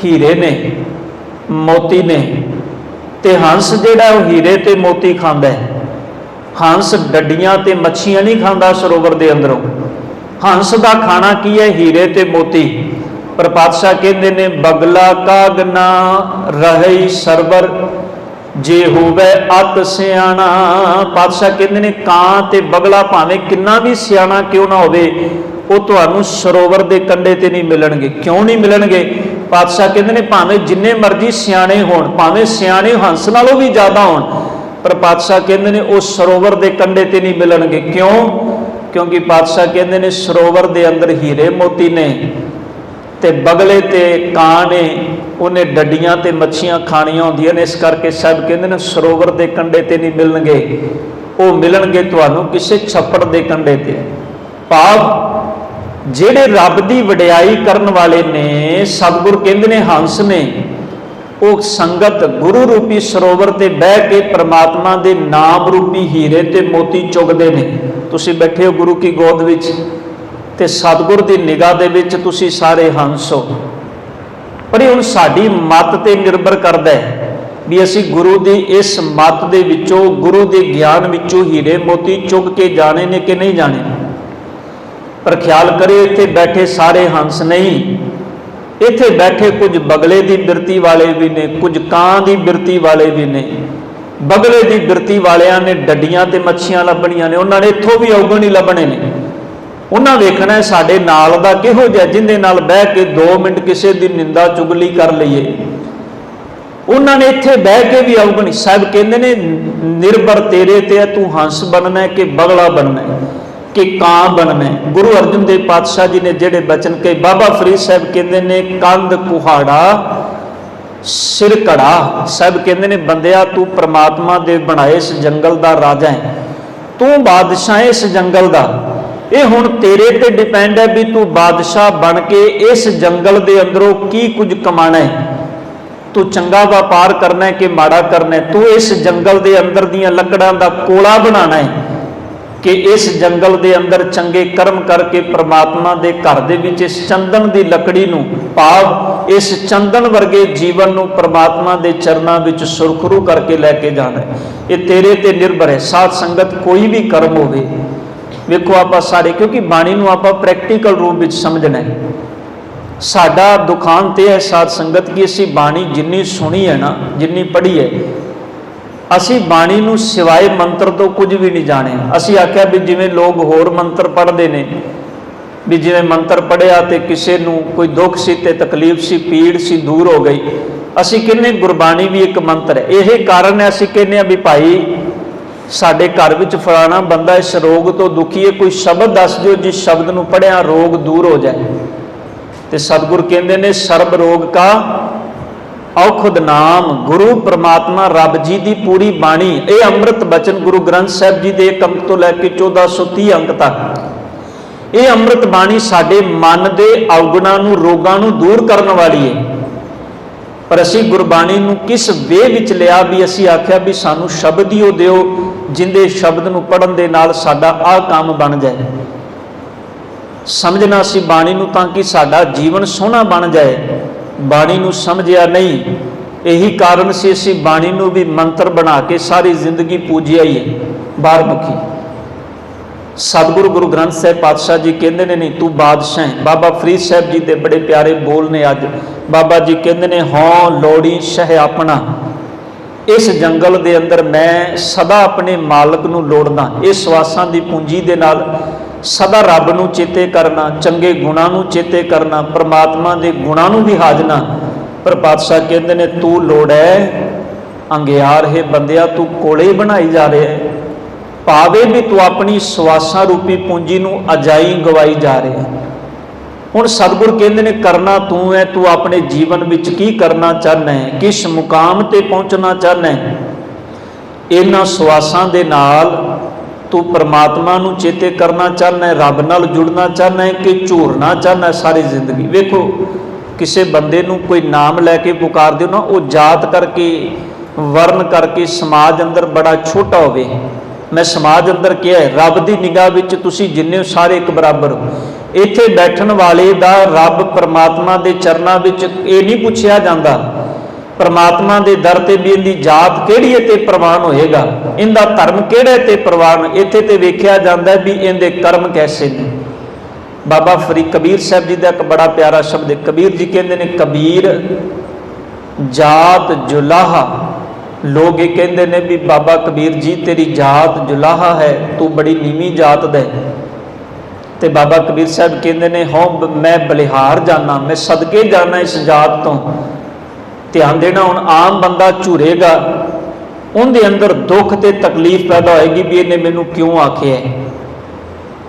हीरे ने मोती ने ते हंस जिहड़ा वो हीरे ते मोती खांदा है। हंस डड्डियां ते मच्छियां नहीं खाता सरोवर के अंदरों। हंस का खाना की है हीरे ते मोती। पर पातशाह कहते ने बगला कागना रही सरवर जे होवे अत सियाणा। पातशाह कहते ने कां ते बगला भावें किन्ना भी सियाणा क्यों ना होवे वो तुहानूं सरोवर के कंढे ते नहीं मिलणगे। क्यों नहीं मिलणगे? पातशाह कहते ने भावें जिन्ने मर्जी सियाणे होण, भावें सियाणे हंस नालों भी ज़्यादा होण, पर पातशाह कहते ने वो सरोवर के कंढे ते नहीं मिलणगे। क्यों? क्योंकि पातशाह कहते ने सरोवर के अंदर हीरे मोती ने ते बगले ते कां ने उन्हें डड्डियां ते मच्छियां खाणियां होंदियां ने। इस करके सब कहते हैं सरोवर के कंढे ते नहीं मिलणगे, वो मिलणगे तुहानूं किसी छप्पड़ के कंढे ते। भाव जिहड़े रब की वडियाई करन वाले ने सतगुर कहते ने हंस ने ਉਹ ਸੰਗਤ ਗੁਰੂ ਰੂਪੀ ਸਰੋਵਰ ਤੇ ਬਹਿ ਕੇ ਪ੍ਰਮਾਤਮਾ ਦੇ ਨਾਮ ਰੂਪੀ ਹੀਰੇ ਤੇ ਮੋਤੀ ਚੁਗਦੇ ਨੇ। ਤੁਸੀਂ ਬੈਠੇ ਹੋ ਗੁਰੂ ਕੀ ਗੋਦ ਵਿੱਚ ਤੇ ਸਤਿਗੁਰ ਦੀ ਨਿਗਾਹ ਦੇ ਵਿੱਚ ਤੁਸੀਂ ਸਾਰੇ ਹੰਸ ਹੋ। ਪਰ ਇਹ ਹੁਣ ਸਾਡੀ ਮੱਤ ਤੇ ਨਿਰਭਰ ਕਰਦਾ ਹੈ ਵੀ ਅਸੀਂ ਗੁਰੂ ਦੀ ਇਸ ਮੱਤ ਦੇ ਵਿੱਚੋਂ, ਗੁਰੂ ਦੇ ਗਿਆਨ ਵਿੱਚੋਂ ਹੀਰੇ ਮੋਤੀ ਚੁਗ ਕੇ ਜਾਣੇ ਨੇ ਕਿ ਨਹੀਂ ਜਾਣੇ। ਪਰ ਖਿਆਲ ਕਰਿਓ, ਇੱਥੇ ਬੈਠੇ ਸਾਰੇ ਹੰਸ ਨਹੀਂ, ਇੱਥੇ ਬੈਠੇ ਕੁਝ ਬਗਲੇ ਦੀ ਬਿਰਤੀ ਵਾਲੇ ਵੀ ਨੇ, ਕੁਝ ਕਾਂ ਦੀ ਬਿਰਤੀ ਵਾਲੇ ਵੀ ਨੇ। ਬਗਲੇ ਦੀ ਬਿਰਤੀ ਵਾਲਿਆਂ ਨੇ ਡੱਡੀਆਂ ਤੇ ਮੱਛੀਆਂ ਲੱਭਣੀਆਂ ਨੇ, ਉਹਨਾਂ ਨੇ ਇੱਥੋਂ ਵੀ ਔਗਣ ਹੀ ਲੱਭਣੇ ਨੇ। ਉਹਨਾਂ ਵੇਖਣਾ ਸਾਡੇ ਨਾਲ ਦਾ ਕਿਹੋ ਜਿਹਾ, ਜਿਹਦੇ ਨਾਲ ਬਹਿ ਕੇ 2 ਮਿੰਟ ਕਿਸੇ ਦੀ ਨਿੰਦਾ ਚੁਗਲੀ ਕਰ ਲਈਏ। ਉਹਨਾਂ ਨੇ ਇੱਥੇ ਬਹਿ ਕੇ ਵੀ ਔਗਣ। ਸਾਹਿਬ ਕਹਿੰਦੇ ਨੇ ਨਿਰਭਰ ਤੇਰੇ ਤੇ ਹੈ, ਤੂੰ ਹੰਸ ਬਣਨਾ ਹੈ ਕਿ ਬਗਲਾ ਬਣਨਾ ਹੈ ਕਿ ਕਾਂ ਬਣਨਾ ਹੈ। ਗੁਰੂ ਅਰਜਨ ਦੇਵ ਪਾਤਸ਼ਾਹ ਜੀ ਨੇ ਜਿਹੜੇ ਬਚਨ ਕਹੇ, ਬਾਬਾ ਫਰੀਦ ਸਾਹਿਬ ਕਹਿੰਦੇ ਨੇ ਕੰਧ ਕੁਹਾੜਾ ਸਿਰ ਘੜਾ। ਸਾਹਿਬ ਕਹਿੰਦੇ ਨੇ ਬੰਦਿਆ ਤੂੰ ਪ੍ਰਮਾਤਮਾ ਦੇ ਬਣਾਏ ਇਸ ਜੰਗਲ ਦਾ ਰਾਜਾ ਹੈ, ਤੂੰ ਬਾਦਸ਼ਾਹ ਇਸ ਜੰਗਲ ਦਾ। ਇਹ ਹੁਣ ਤੇਰੇ ਤੇ ਡਿਪੈਂਡ ਹੈ ਵੀ ਤੂੰ ਬਾਦਸ਼ਾਹ ਬਣ ਕੇ ਇਸ ਜੰਗਲ ਦੇ ਅੰਦਰੋਂ ਕੀ ਕੁਝ ਕਮਾਣਾ ਹੈ। ਤੂੰ ਚੰਗਾ ਵਪਾਰ ਕਰਨਾ ਹੈ ਕਿ ਮਾੜਾ ਕਰਨਾ ਹੈ। ਤੂੰ ਇਸ ਜੰਗਲ ਦੇ ਅੰਦਰ ਦੀਆਂ ਲੱਕੜਾਂ ਦਾ ਕੋਲਾ ਬਣਾਉਣਾ ਹੈ ਕਿ ਇਸ ਜੰਗਲ ਦੇ ਅੰਦਰ ਚੰਗੇ ਕਰਮ ਕਰਕੇ ਪ੍ਰਮਾਤਮਾ ਦੇ ਘਰ ਦੇ ਵਿੱਚ ਇਸ ਚੰਦਨ ਦੀ ਲੱਕੜੀ ਨੂੰ, ਭਾਵ ਇਸ ਚੰਦਨ ਵਰਗੇ ਜੀਵਨ ਨੂੰ ਪ੍ਰਮਾਤਮਾ ਦੇ ਚਰਨਾਂ ਵਿੱਚ ਸੁਰਖਰੂ ਕਰਕੇ ਲੈ ਕੇ ਜਾਣਾ ਹੈ। ਇਹ ਤੇਰੇ ਤੇ ਨਿਰਭਰ ਹੈ। ਸਾਧ ਸੰਗਤ ਕੋਈ ਵੀ ਕਰਮ ਹੋਵੇ, ਵੇਖੋ ਆਪਾਂ ਸਾਰੇ, ਕਿਉਂਕਿ ਬਾਣੀ ਨੂੰ ਆਪਾਂ ਪ੍ਰੈਕਟੀਕਲ ਰੂਪ ਵਿੱਚ ਸਮਝਣਾ ਹੈ। ਸਾਡਾ ਦੁਖਾਂਤ ਇਹ ਹੈ ਸਾਧ ਸੰਗਤ ਕਿ ਅਸੀਂ ਬਾਣੀ ਜਿੰਨੀ ਸੁਣੀ ਹੈ ਨਾ, ਜਿੰਨੀ ਪੜ੍ਹੀ ਹੈ, ਅਸੀਂ ਬਾਣੀ ਨੂੰ ਸਿਵਾਏ ਮੰਤਰ ਤੋਂ ਕੁਝ ਵੀ ਨਹੀਂ ਜਾਣਿਆ। ਅਸੀਂ ਆਖਿਆ ਵੀ ਜਿਵੇਂ ਲੋਕ ਹੋਰ ਮੰਤਰ ਪੜ੍ਹਦੇ ਨੇ, ਵੀ ਜਿਵੇਂ ਮੰਤਰ ਪੜ੍ਹਿਆ ਤੇ ਕਿਸੇ ਨੂੰ ਕੋਈ ਦੁੱਖ ਸੀ ਤੇ ਤਕਲੀਫ ਸੀ, ਪੀੜ ਸੀ, ਦੂਰ ਹੋ ਗਈ। ਅਸੀਂ ਕਹਿੰਦੇ ਗੁਰਬਾਣੀ ਵੀ ਇੱਕ ਮੰਤਰ ਹੈ। ਇਹ ਕਾਰਨ ਹੈ ਅਸੀਂ ਕਹਿੰਦੇ ਆ ਵੀ ਭਾਈ ਸਾਡੇ ਘਰ ਵਿੱਚ ਫਲਾਣਾ ਬੰਦਾ ਇਸ ਰੋਗ ਤੋਂ ਦੁਖੀ ਹੈ, ਕੋਈ ਸ਼ਬਦ ਦੱਸ ਦਿਓ ਜਿਸ ਸ਼ਬਦ ਨੂੰ ਪੜ੍ਹਿਆ ਰੋਗ ਦੂਰ ਹੋ ਜਾਏ। ਤੇ ਸਤਿਗੁਰ ਕਹਿੰਦੇ ਨੇ ਸਰਬ ਰੋਗ ਕਾ ਔਖਦ ਨਾਮ। ਗੁਰੂ ਪ੍ਰਮਾਤਮਾ ਰੱਬ ਜੀ ਦੀ ਪੂਰੀ ਬਾਣੀ, ਇਹ ਅੰਮ੍ਰਿਤ ਬਚਨ ਗੁਰੂ ਗ੍ਰੰਥ ਸਾਹਿਬ ਜੀ ਦੇ 1 ਅੰਕ ਤੋਂ ਲੈ ਕੇ 1430 ਅੰਕ ਤੱਕ ਇਹ ਅੰਮ੍ਰਿਤ ਬਾਣੀ ਸਾਡੇ ਮਨ ਦੇ ਔਗਣਾਂ ਨੂੰ, ਰੋਗਾਂ ਨੂੰ ਦੂਰ ਕਰਨ ਵਾਲੀ ਹੈ। ਪਰ ਅਸੀਂ ਗੁਰਬਾਣੀ ਨੂੰ ਕਿਸ ਵੇ ਵਿੱਚ ਲਿਆ ਵੀ ਅਸੀਂ ਆਖਿਆ ਵੀ ਸਾਨੂੰ ਸ਼ਬਦ ਹੀ ਉਹ ਦਿਓ ਜਿੰਦੇ ਸ਼ਬਦ ਨੂੰ ਪੜ੍ਹਨ ਦੇ ਨਾਲ ਸਾਡਾ ਆਹ ਕੰਮ ਬਣ ਜਾਏ। ਸਮਝਣਾ ਸੀ ਬਾਣੀ ਨੂੰ ਤਾਂ ਕਿ ਸਾਡਾ ਜੀਵਨ ਸੋਹਣਾ ਬਣ ਜਾਏ, ਬਾਣੀ ਨੂੰ ਸਮਝਿਆ ਨਹੀਂ। ਇਹੀ ਕਾਰਨ ਸੀ ਅਸੀਂ ਬਾਣੀ ਨੂੰ ਵੀ ਮੰਤਰ ਬਣਾ ਕੇ ਸਾਰੀ ਜ਼ਿੰਦਗੀ ਪੂਜਿਆ ਹੀ ਹੈ ਬਾਹਰਮੁਖੀ। ਸਤਿਗੁਰੂ ਗੁਰੂ ਗ੍ਰੰਥ ਸਾਹਿਬ ਪਾਤਸ਼ਾਹ ਜੀ ਕਹਿੰਦੇ ਨੇ ਨਹੀਂ ਤੂੰ ਬਾਦਸ਼ਾਹ ਹੈ। ਬਾਬਾ ਫਰੀਦ ਸਾਹਿਬ ਜੀ ਦੇ ਬੜੇ ਪਿਆਰੇ ਬੋਲ ਨੇ ਅੱਜ। ਬਾਬਾ ਜੀ ਕਹਿੰਦੇ ਨੇ ਹਉ ਲੋੜੀ ਸ਼ਹਿ ਆਪਣਾ। ਇਸ ਜੰਗਲ ਦੇ ਅੰਦਰ ਮੈਂ ਸਦਾ ਆਪਣੇ ਮਾਲਕ ਨੂੰ ਲੋੜਦਾ। ਇਸ ਸਵਾਸਾਂ ਦੀ ਪੂੰਜੀ ਦੇ ਨਾਲ ਸਦਾ ਰੱਬ ਨੂੰ ਚੇਤੇ ਕਰਨਾ, ਚੰਗੇ ਗੁਣਾਂ ਨੂੰ ਚੇਤੇ ਕਰਨਾ, ਪ੍ਰਮਾਤਮਾ ਦੇ ਗੁਣਾਂ ਨੂੰ ਵੀ ਹਾਜਨਾ। ਪਰ ਪਾਤਸ਼ਾਹ ਕਹਿੰਦੇ ਨੇ ਤੂੰ ਲੋੜ ਹੈ ਅੰਗਿਆਰ ਹੈ ਬੰਦਿਆ, ਤੂੰ ਕੋਲੇ ਬਣਾਈ ਜਾ ਰਿਹਾ ਹੈ। ਭਾਵੇਂ ਵੀ ਤੂੰ ਆਪਣੀ ਸਵਾਸਾਂ ਰੂਪੀ ਪੂੰਜੀ ਨੂੰ ਅਜਾਈ ਗਵਾਈ ਜਾ ਰਿਹਾ। ਹੁਣ ਸਤਿਗੁਰ ਕਹਿੰਦੇ ਨੇ ਕਰਨਾ ਤੂੰ ਹੈ, ਤੂੰ ਆਪਣੇ ਜੀਵਨ ਵਿੱਚ ਕੀ ਕਰਨਾ ਚਾਹੁੰਦਾ ਹੈ, ਕਿਸ ਮੁਕਾਮ ਤੇ ਪਹੁੰਚਣਾ ਚਾਹੁੰਦਾ ਹੈ। ਇਹਨਾਂ ਸਵਾਸਾਂ ਦੇ ਨਾਲ ਤੂੰ ਪ੍ਰਮਾਤਮਾ ਨੂੰ ਚੇਤੇ ਕਰਨਾ ਚਾਹੁੰਦਾ ਹੈ, ਰੱਬ ਨਾਲ ਜੁੜਨਾ ਚਾਹੁੰਦਾ ਹੈ ਕਿ ਝੂਰਨਾ ਚਾਹੁੰਦਾ ਹੈ ਸਾਰੀ ਜ਼ਿੰਦਗੀ। ਵੇਖੋ ਕਿਸੇ ਬੰਦੇ ਨੂੰ ਕੋਈ ਨਾਮ ਲੈ ਕੇ ਪੁਕਾਰ ਦਿਓ ਨਾ, ਉਹ ਜਾਤ ਕਰਕੇ, ਵਰਨ ਕਰਕੇ ਸਮਾਜ ਅੰਦਰ ਬੜਾ ਛੋਟਾ ਹੋਵੇ। ਮੈਂ ਸਮਾਜ ਅੰਦਰ ਕਿਹਾ ਹੈ, ਰੱਬ ਦੀ ਨਿਗਾਹ ਵਿੱਚ ਤੁਸੀਂ ਜਿੰਨੇ ਸਾਰੇ ਇੱਕ ਬਰਾਬਰ ਹੋ। ਇੱਥੇ ਬੈਠਣ ਵਾਲੇ ਦਾ ਰੱਬ ਪ੍ਰਮਾਤਮਾ ਦੇ ਚਰਨਾਂ ਵਿੱਚ ਇਹ ਨਹੀਂ ਪੁੱਛਿਆ ਜਾਂਦਾ ਪ੍ਰਮਾਤਮਾ ਦੇ ਦਰ ਤੇ ਵੀ ਇਹਦੀ ਜਾਤ ਕਿਹੜੀ ਹੈ ਤੇ ਪ੍ਰਵਾਨ ਹੋਏਗਾ, ਇਹਦਾ ਧਰਮ ਕਿਹੜਾ ਤੇ ਪ੍ਰਵਾਨ। ਇੱਥੇ ਤੇ ਵੇਖਿਆ ਜਾਂਦਾ ਵੀ ਇਹਦੇ ਕਰਮ ਕੈਸੇ ਨੇ। ਬਾਬਾ ਫਰੀਦ ਕਬੀਰ ਸਾਹਿਬ ਜੀ ਦਾ ਇੱਕ ਬੜਾ ਪਿਆਰਾ ਸ਼ਬਦ ਹੈ। ਕਬੀਰ ਜੀ ਕਹਿੰਦੇ ਨੇ ਕਬੀਰ ਜਾਤ ਜੁਲਾਹਾ। ਲੋਕ ਇਹ ਕਹਿੰਦੇ ਨੇ ਵੀ ਬਾਬਾ ਕਬੀਰ ਜੀ ਤੇਰੀ ਜਾਤ ਜੁਲਾਹਾ ਹੈ, ਤੂੰ ਬੜੀ ਨੀਵੀਂ ਜਾਤ ਦਾ ਹੈ। ਤੇ ਬਾਬਾ ਕਬੀਰ ਸਾਹਿਬ ਕਹਿੰਦੇ ਨੇ ਹਉ ਮੈਂ ਬਲਿਹਾਰ ਜਾਣਾ, ਮੈਂ ਸਦਕੇ ਜਾਣਾ ਇਸ ਜਾਤ ਤੋਂ। ਧਿਆਨ ਦੇਣਾ, ਹੁਣ ਆਮ ਬੰਦਾ ਝੂਰੇਗਾ, ਉਹਦੇ ਅੰਦਰ ਦੁੱਖ ਤੇ ਤਕਲੀਫ ਪੈਦਾ ਹੋਏਗੀ ਵੀ ਇਹਨੇ ਮੈਨੂੰ ਕਿਉਂ ਆਖਿਆ।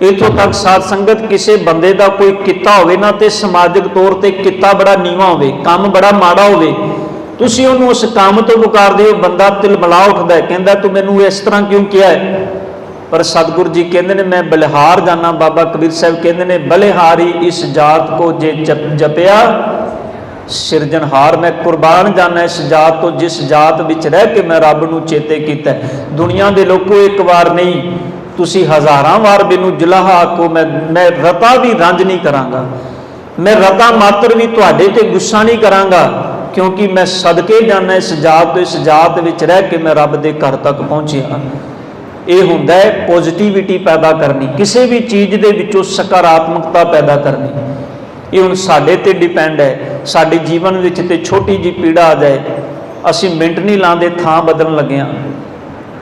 ਇੱਥੋਂ ਤੱਕ ਸਾਧ ਸੰਗਤ ਕਿਸੇ ਬੰਦੇ ਦਾ ਕੋਈ ਕਿੱਤਾ ਹੋਵੇ ਨਾ ਤੇ ਸਮਾਜਿਕ ਤੌਰ ਤੇ ਕਿੱਤਾ ਬੜਾ ਨੀਵਾਂ ਹੋਵੇ, ਕੰਮ ਬੜਾ ਮਾੜਾ ਹੋਵੇ, ਤੁਸੀਂ ਉਹਨੂੰ ਉਸ ਕੰਮ ਤੋਂ ਪੁਕਾਰਦੇ ਹੋ, ਬੰਦਾ ਤਿਲਮਿਲਾ ਉੱਠਦਾ, ਕਹਿੰਦਾ ਤੂੰ ਮੈਨੂੰ ਇਸ ਤਰ੍ਹਾਂ ਕਿਉਂ ਕਿਹਾ ਹੈ। ਪਰ ਸਤਿਗੁਰੂ ਜੀ ਕਹਿੰਦੇ ਨੇ ਮੈਂ ਬਲਿਹਾਰ ਜਾਣਾ। ਬਾਬਾ ਕਬੀਰ ਸਾਹਿਬ ਕਹਿੰਦੇ ਨੇ ਬਲਿਹਾਰੀ ਇਸ ਜਾਤ ਕੋ ਜੇ ਜਪਿਆ ਸਿਰਜਣਹਾਰ ਮੈਂ ਕੁਰਬਾਨ ਜਾਣਾ ਇਸ ਜਾਤ ਤੋਂ ਜਿਸ ਜਾਤ ਵਿੱਚ ਰਹਿ ਕੇ ਮੈਂ ਰੱਬ ਨੂੰ ਚੇਤੇ ਕੀਤਾ। ਦੁਨੀਆ ਦੇ ਲੋਕੋ ਇੱਕ ਵਾਰ ਨਹੀਂ, ਤੁਸੀਂ ਹਜ਼ਾਰਾਂ ਵਾਰ ਮੈਨੂੰ ਜਲਾਹ ਆਖੋ, ਮੈਂ ਰਤਾ ਵੀ ਰੰਜ ਨਹੀਂ ਕਰਾਂਗਾ, ਮੈਂ ਰਤਾ ਮਾਤਰ ਵੀ ਤੁਹਾਡੇ ਤੇ ਗੁੱਸਾ ਨਹੀਂ ਕਰਾਂਗਾ, ਕਿਉਂਕਿ ਮੈਂ ਸਦਕੇ ਜਾਣਾ ਇਸ ਜਾਤ ਤੋਂ, ਇਸ ਜਾਤ ਵਿੱਚ ਰਹਿ ਕੇ ਮੈਂ ਰੱਬ ਦੇ ਘਰ ਤੱਕ ਪਹੁੰਚਿਆ। ਇਹ ਹੁੰਦਾ ਹੈ ਪੋਜ਼ਿਟਿਵਿਟੀ ਪੈਦਾ ਕਰਨੀ, ਕਿਸੇ ਵੀ ਚੀਜ਼ ਦੇ ਵਿੱਚੋਂ ਸਕਾਰਾਤਮਕਤਾ ਪੈਦਾ ਕਰਨੀ। ਇਹ ਹੁਣ ਸਾਡੇ ਤੇ ਡਿਪੈਂਡ ਹੈ। ਸਾਡੇ ਜੀਵਨ ਵਿੱਚ ਤੇ ਛੋਟੀ ਜਿਹੀ ਪੀੜਾ ਆ ਜਾਏ, ਅਸੀਂ ਮਿੰਟ ਨਹੀਂ ਲਾਉਂਦੇ ਥਾਂ ਬਦਲਣ ਲੱਗੇ ਹਾਂ,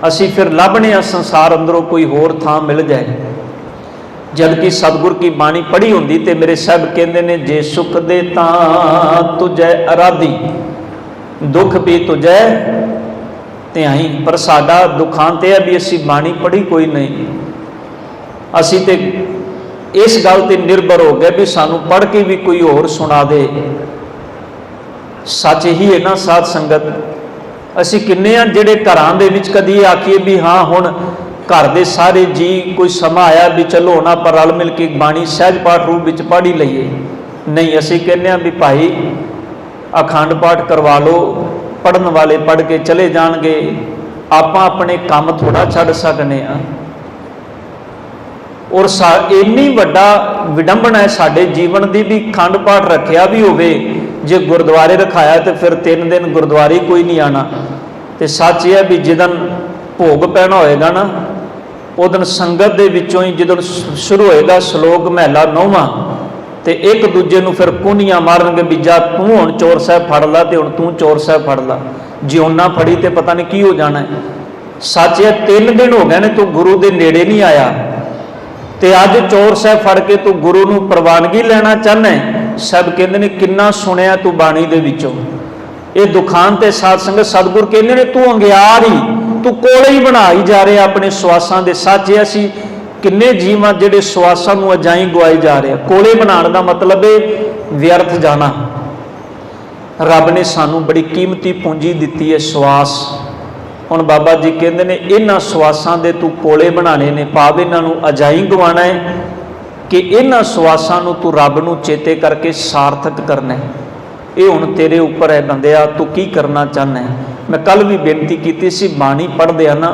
ਅਸੀਂ ਫਿਰ ਲੱਭਣੇ ਆ ਸੰਸਾਰ ਅੰਦਰੋਂ ਕੋਈ ਹੋਰ ਥਾਂ ਮਿਲ ਜਾਏ। ਜਦ ਕਿ ਸਤਿਗੁਰ ਕੀ ਬਾਣੀ ਪੜ੍ਹੀ ਹੁੰਦੀ ਤੇ ਮੇਰੇ ਸਾਹਿਬ ਕਹਿੰਦੇ ਨੇ, ਜੇ ਸੁਖ ਦੇ ਤਾਂ ਤੁਝੈ ਅਰਾਧੀ, ਦੁੱਖ ਵੀ ਤੁਝੈ ਧਿਆਈ। ਪਰ ਸਾਡਾ ਦੁਖਾਂਤ ਇਹ ਹੈ ਵੀ ਅਸੀਂ ਬਾਣੀ ਪੜ੍ਹੀ ਕੋਈ ਨਹੀਂ, ਅਸੀਂ ਤੇ ਇਸ ਗੱਲ ਤੇ ਨਿਰਭਰ ਹੋ ਗਏ ਵੀ ਸਾਨੂੰ ਪੜ੍ਹ ਕੇ ਵੀ ਕੋਈ ਹੋਰ ਸੁਣਾ ਦੇ। ਸੱਚ ਹੀ ਹੈ ਨਾ ਸਾਧ ਸੰਗਤ, ਅਸੀਂ ਕਿੰਨੇ ਆ ਜਿਹੜੇ ਘਰਾਂ ਦੇ ਵਿੱਚ ਕਦੀ ਆਖੀਏ ਵੀ ਹਾਂ ਹੁਣ ਘਰ ਦੇ ਸਾਰੇ ਜੀ ਕੋਈ ਸਮਾਂ ਆਇਆ ਵੀ ਚਲੋ ਹੁਣ ਆਪਾਂ ਰਲ ਮਿਲ ਕੇ ਬਾਣੀ ਸਹਿਜ ਪਾਠ ਰੂਪ ਵਿੱਚ ਪੜ੍ਹ ਹੀ ਲਈਏ। ਨਹੀਂ, ਅਸੀਂ ਕਹਿੰਦੇ ਹਾਂ ਵੀ ਭਾਈ ਅਖੰਡ ਪਾਠ ਕਰਵਾ ਲਓ, ਪੜ੍ਹਨ ਵਾਲੇ ਪੜ੍ਹ ਕੇ ਚਲੇ ਜਾਣਗੇ, ਆਪਾਂ ਆਪਣੇ ਕੰਮ ਥੋੜ੍ਹਾ ਛੱਡ ਸਕਨੇ ਆ। ਔਰ ਇੰਨੀ ਵੱਡਾ ਵਿਡੰਬਣਾ ਹੈ ਸਾਡੇ ਜੀਵਨ ਦੀ ਵੀ ਅਖੰਡ ਪਾਠ ਰੱਖਿਆ ਵੀ ਹੋਵੇ, ਜੇ ਗੁਰਦੁਆਰੇ ਰਖਾਇਆ ਤੇ ਫਿਰ 3 ਦਿਨ ਗੁਰਦੁਆਰੇ ਕੋਈ ਨਹੀਂ ਆਣਾ। ਤੇ ਸੱਚ ਇਹ ਹੈ ਵੀ ਜਿੱਦਣ ਭੋਗ ਪੈਣਾ ਹੋਏਗਾ ਨਾ, ਉਹ ਦਿਨ ਸੰਗਤ ਦੇ ਵਿੱਚੋਂ ਹੀ ਜਦੋਂ ਸ਼ੁਰੂ ਹੋਏਗਾ ਸ਼ਲੋਕ ਮਹਲਾ 9ਵਾਂ, ਤੇ ਇੱਕ ਦੂਜੇ ਨੂੰ ਫਿਰ ਕੂਨੀਆਂ ਮਾਰਨਗੇ ਵੀ ਜਾ ਤੂੰ ਹੁਣ ਚੋਰ ਸਾਹਿਬ ਫੜ ਲਾ, ਤੇ ਹੁਣ ਤੂੰ ਚੋਰ ਸਾਹਿਬ ਫੜ ਲਾ। ਜੇ ਉਹਨਾਂ ਫੜੀ ਤੇ ਪਤਾ ਨਹੀਂ ਕੀ ਹੋ ਜਾਣਾ ਹੈ। ਸੱਚ ਇਹ 3 ਦਿਨ ਹੋ ਗਏ ਨੇ ਤੂੰ ਗੁਰੂ ਦੇ ਨੇੜੇ ਨਹੀਂ ਆਇਆ, ਤੇ ਅੱਜ ਚੋਰ ਸਾਹਿਬ ਫੜ ਕੇ ਤੂੰ ਗੁਰੂ ਨੂੰ ਪ੍ਰਵਾਨਗੀ ਲੈਣਾ ਚਾਹੁੰਦਾ ਹੈ। ਸਭ ਕਹਿੰਦੇ ਨੇ ਕਿੰਨਾ ਸੁਣਿਆ ਤੂੰ ਬਾਣੀ ਦੇ ਵਿੱਚੋਂ। ਇਹ ਦੁਖਾਂਤ ਤੇ ਸਾਧ ਸੰਗਤ, ਸਤਿਗੁਰ ਕਹਿੰਦੇ ਨੇ ਤੂੰ ਅੰਗਿਆਰ ਹੀ, ਤੂੰ ਕੋਲੇ ਹੀ ਬਣਾ ਹੀ ਜਾ ਰਿਹਾ ਆਪਣੇ ਸਵਾਸਾਂ ਦੇ। ਸੱਚ ਇਹ ਅਸੀਂ ਕਿੰਨੇ ਜੀਵਾਂ ਜਿਹੜੇ ਸਵਾਸਾਂ ਨੂੰ ਅਜਾਈ ਗਵਾਈ ਜਾ ਰਹੇ। ਕੋਲੇ ਬਣਾਉਣ ਦਾ ਮਤਲਬ ਹੈ ਵਿਅਰਥ ਜਾਣਾ। ਰੱਬ ਨੇ ਸਾਨੂੰ ਬੜੀ ਕੀਮਤੀ ਪੂੰਜੀ ਦਿੱਤੀ ਹੈ ਸਵਾਸ। ਹੁਣ ਬਾਬਾ ਜੀ ਕਹਿੰਦੇ ਨੇ ਇਹਨਾਂ ਸਵਾਸਾਂ ਦੇ ਤੂੰ ਕੋਲੇ ਬਣਾਣੇ ਨੇ, ਭਾਵ ਇਹਨਾਂ ਨੂੰ ਅਜਾਈ ਗਵਾਉਣਾ ਹੈ ਕਿ ਇਹਨਾਂ ਸਵਾਸਾਂ ਨੂੰ ਤੂੰ ਰੱਬ ਨੂੰ ਚੇਤੇ ਕਰਕੇ ਸਾਰਥਕ ਕਰਨਾ ਹੈ। ਇਹ ਹੁਣ ਤੇਰੇ ਉੱਪਰ ਹੈ ਬੰਦਿਆ, ਤੂੰ ਕੀ ਕਰਨਾ ਚਾਹੁੰਦਾ ਹੈ। ਮੈਂ ਕੱਲ ਵੀ ਬੇਨਤੀ ਕੀਤੀ ਸੀ, ਬਾਣੀ ਪੜ੍ਹਦੇ ਆ ਨਾ,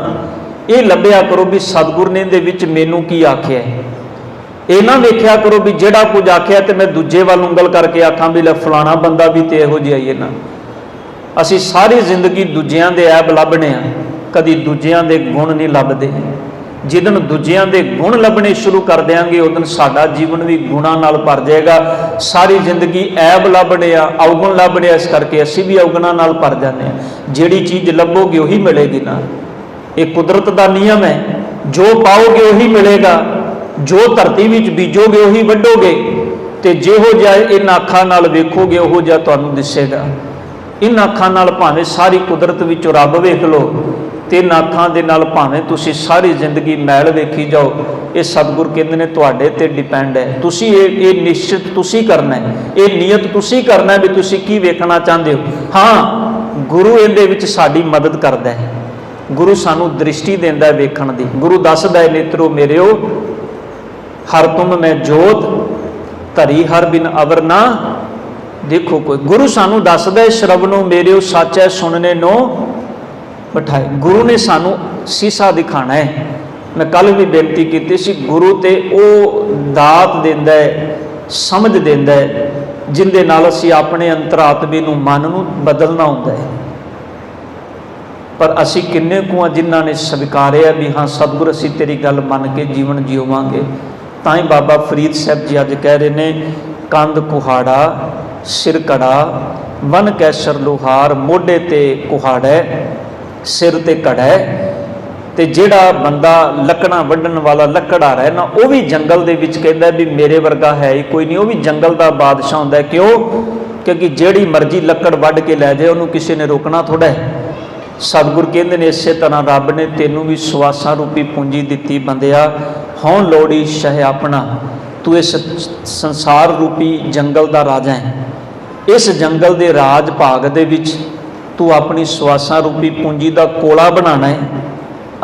ਇਹ ਲੱਭਿਆ ਕਰੋ ਵੀ ਸਤਿਗੁਰ ਨੇ ਇਹਦੇ ਵਿੱਚ ਮੈਨੂੰ ਕੀ ਆਖਿਆ। ਇਹ ਨਾ ਵੇਖਿਆ ਕਰੋ ਵੀ ਜਿਹੜਾ ਕੁਝ ਆਖਿਆ ਤੇ ਮੈਂ ਦੂਜੇ ਵੱਲ ਉਂਗਲ ਕਰਕੇ ਆਖਾਂ ਵੀ ਲੈ ਫਲਾਣਾ ਬੰਦਾ ਵੀ ਤੇ ਇਹੋ ਜਿਹਾ ਹੀ ਹੈ ਨਾ। ਅਸੀਂ ਸਾਰੀ ਜ਼ਿੰਦਗੀ ਦੂਜਿਆਂ ਦੇ ਐਬ ਲੱਭਣੇ ਆ, ਕਦੀ ਦੂਜਿਆਂ ਦੇ ਗੁਣ ਨਹੀਂ ਲੱਭਦੇ। ਜਿੱਦਣ ਦੂਜਿਆਂ ਦੇ ਗੁਣ ਲੱਭਣੇ ਸ਼ੁਰੂ ਕਰ ਦਿਆਂਗੇ ਉਦੋਂ ਸਾਡਾ ਜੀਵਨ ਵੀ ਗੁਣਾਂ ਨਾਲ ਭਰ ਜਾਏਗਾ। ਸਾਰੀ ਜ਼ਿੰਦਗੀ ਐਬ ਲੱਭਣੇ ਆ, ਅਵਗੁਣ ਲੱਭਣੇ ਆ, ਇਸ ਕਰਕੇ ਅਸੀਂ ਵੀ ਅਵਗੁਣਾਂ ਨਾਲ ਭਰ ਜਾਂਦੇ ਹਾਂ। ਜਿਹੜੀ ਚੀਜ਼ ਲੱਭੋਗੇ ਉਹੀ ਮਿਲੇਗੀ ਨਾ, ਇਹ ਕੁਦਰਤ ਦਾ ਨਿਯਮ ਹੈ। ਜੋ ਪਾਓਗੇ ਉਹੀ ਮਿਲੇਗਾ, ਜੋ ਧਰਤੀ ਵਿੱਚ ਬੀਜੋਗੇ ਉਹੀ ਵੱਢੋਗੇ। ਤੇ ਜਿਹੋ ਜਿਹਾ ਇਹਨਾਂ ਅੱਖਾਂ ਨਾਲ ਵੇਖੋਗੇ ਉਹੋ ਜਿਹਾ ਤੁਹਾਨੂੰ ਦਿਸੇਗਾ। ਇਹਨਾਂ ਅੱਖਾਂ ਨਾਲ ਭਾਵੇਂ ਸਾਰੀ ਕੁਦਰਤ ਵਿੱਚੋਂ ਰੱਬ ਵੇਖ ਲਓ, ਤੇ ਇਹਨਾਂ ਅੱਖਾਂ ਦੇ ਨਾਲ ਭਾਵੇਂ ਤੁਸੀਂ ਸਾਰੀ ਜ਼ਿੰਦਗੀ ਮੈਲ ਵੇਖੀ ਜਾਓ। ਇਹ ਸਤਿਗੁਰ ਕਹਿੰਦੇ ਨੇ ਤੁਹਾਡੇ ਤੇ ਡਿਪੈਂਡ ਹੈ। ਤੁਸੀਂ ਇਹ ਨਿਸ਼ਚਿਤ ਤੁਸੀਂ ਕਰਨਾ ਹੈ, ਇਹ ਨੀਅਤ ਤੁਸੀਂ ਕਰਨਾ ਹੈ ਵੀ ਤੁਸੀਂ ਕੀ ਵੇਖਣਾ ਚਾਹੁੰਦੇ ਹੋ। ਹਾਂ, ਗੁਰੂ ਇਹਦੇ ਵਿੱਚ ਸਾਡੀ ਮਦਦ ਕਰਦਾ ਹੈ। ਗੁਰੂ ਸਾਨੂੰ ਦ੍ਰਿਸ਼ਟੀ ਦਿੰਦਾ ਹੈ ਵੇਖਣ ਦੀ। ਗੁਰੂ ਦੱਸਦਾ ਹੈ ਨੇਤਰੋ ਮੇਰਿਓ ਹਰ ਤੁਮ ਮੈਂ ਜੋਤ ਧਰੀ ਹਰ ਬਿਨ ਅਵਰ ਨਾ ਦੇਖੋ ਕੋਈ। ਗੁਰੂ ਸਾਨੂੰ ਦੱਸਦਾ ਹੈ ਸ਼ਰਵਨੋ ਮੇਰਿਓ ਸੱਚ ਹੈ ਸੁਣਨੇ ਨੋ ਬਿਠਾਏ। ਗੁਰੂ ਨੇ ਸਾਨੂੰ ਸੀਸਾ ਦਿਖਾਣਾ ਹੈ। ਮੈਂ ਕੱਲ ਵੀ ਬੇਨਤੀ ਕੀਤੀ ਸੀ, ਗੁਰੂ ਤੇ ਉਹ ਦਾਤ ਦਿੰਦਾ ਹੈ, ਸਮਝ ਦਿੰਦਾ ਹੈ, ਜਿੰਦੇ ਨਾਲ ਅਸੀਂ ਆਪਣੇ ਅੰਤਰਾਤਮੇ ਨੂੰ ਮਨ ਨੂੰ ਬਦਲਣਾ ਹੁੰਦਾ ਹੈ। ਪਰ ਅਸੀਂ ਕਿੰਨੇ ਕੁ ਆ ਜਿਨ੍ਹਾਂ ਨੇ ਸਵੀਕਾਰਿਆ ਵੀ ਹਾਂ ਸਤਿਗੁਰ ਅਸੀਂ ਤੇਰੀ ਗੱਲ ਮੰਨ ਕੇ ਜੀਵਨ ਜਿਉਵਾਂਗੇ। ਤਾਂ ਹੀ ਬਾਬਾ ਫਰੀਦ ਸਾਹਿਬ ਜੀ ਅੱਜ ਕਹਿ ਰਹੇ ਨੇ, ਕੰਧ ਕੁਹਾੜਾ ਸਿਰ ਕੜਾ ਵਨ ਕੈਸਰ ਲੋਹਾਰ, ਮੋਢੇ ਤੇ ਕੁਹਾੜਾ ਸਿਰ ਤੇ ਘੜਾ। ਤੇ ਜਿਹੜਾ ਬੰਦਾ ਲੱਕੜਾਂ ਵੱਢਣ ਵਾਲਾ ਲੱਕੜਹਾਰਾ ਹੈ ਨਾ, ਉਹ ਵੀ ਜੰਗਲ ਦੇ ਵਿੱਚ ਕਹਿੰਦਾ ਵੀ ਮੇਰੇ ਵਰਗਾ ਹੈ ਹੀ ਕੋਈ ਨਹੀਂ। ਉਹ ਵੀ ਜੰਗਲ ਦਾ ਬਾਦਸ਼ਾਹ ਹੁੰਦਾ ਹੈ। ਕਿਉਂ? ਕਿਉਂਕਿ ਜਿਹੜੀ ਮਰਜ਼ੀ ਲੱਕੜ ਵੱਢ ਕੇ ਲੈ ਜਾਏ ਉਹਨੂੰ ਕਿਸੇ ਨੇ ਰੋਕਣਾ ਥੋੜ੍ਹਾ ਹੈ। ਸਤਿਗੁਰ ਕਹਿੰਦੇ ਨੇ ਇਸੇ ਤਰ੍ਹਾਂ ਰੱਬ ਨੇ ਤੈਨੂੰ ਵੀ ਸਵਾਸਾਂ ਰੂਪੀ ਪੂੰਜੀ ਦਿੱਤੀ ਬੰਦਿਆ, ਹਉ ਲੋੜੀ ਸ਼ਹਿ ਆਪਣਾ। ਤੂੰ ਇਸ ਸੰਸਾਰ ਰੂਪੀ ਜੰਗਲ ਦਾ ਰਾਜਾ ਹੈ। ਇਸ ਜੰਗਲ ਦੇ ਰਾਜ ਭਾਗ ਦੇ ਵਿੱਚ ਤੂੰ ਆਪਣੀ ਸਵਾਸਾਂ ਰੂਪੀ ਪੂੰਜੀ ਦਾ ਕੋਲਾ ਬਣਾਉਣਾ ਹੈ,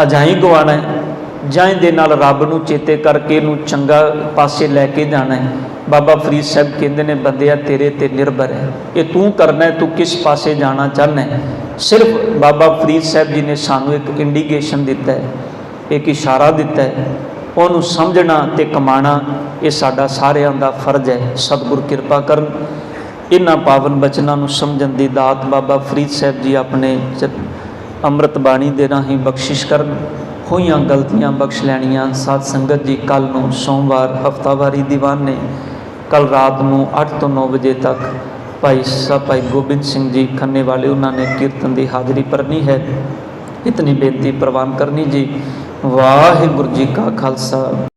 ਅਜਾਈ ਗਵਾਉਣਾ ਹੈ, ਜਾਂ ਇਹਦੇ ਨਾਲ ਰੱਬ ਨੂੰ ਚੇਤੇ ਕਰਕੇ ਇਹਨੂੰ ਚੰਗਾ ਪਾਸੇ ਲੈ ਕੇ ਜਾਣਾ ਹੈ। बाबा फरीद साहब कहते हैं बंदिया तेरे ते निर्भर है, ये तू करना है, तू किस पासे जाना चाहना है। सिर्फ बाबा फरीद साहब जी ने सानू एक इंडीकेशन दिता है, एक इशारा दिता है, उन्होंने समझना ते कमाना ये साडा सारिਆਂ ਦਾ फर्ज है। सतगुर कृपा करन, इन्हां पावन बचनों को समझण दी दात बाबा फरीद साहब जी अपने अमृत बाणी दे राहीं बख्शिश करन। होईयां गलतियां बख्श लैणियां। साध संगत जी कल नूं सोमवार हफ्तावारी दीवान ने, कल रात नूं 8 तो 9 बजे तक भाई गोबिंद सिंह जी खन्ने वाले उन्होंने कीर्तन की हाज़री भरनी है। इतनी बेनती प्रवान करनी जी। वाहिगुरू जी का खालसा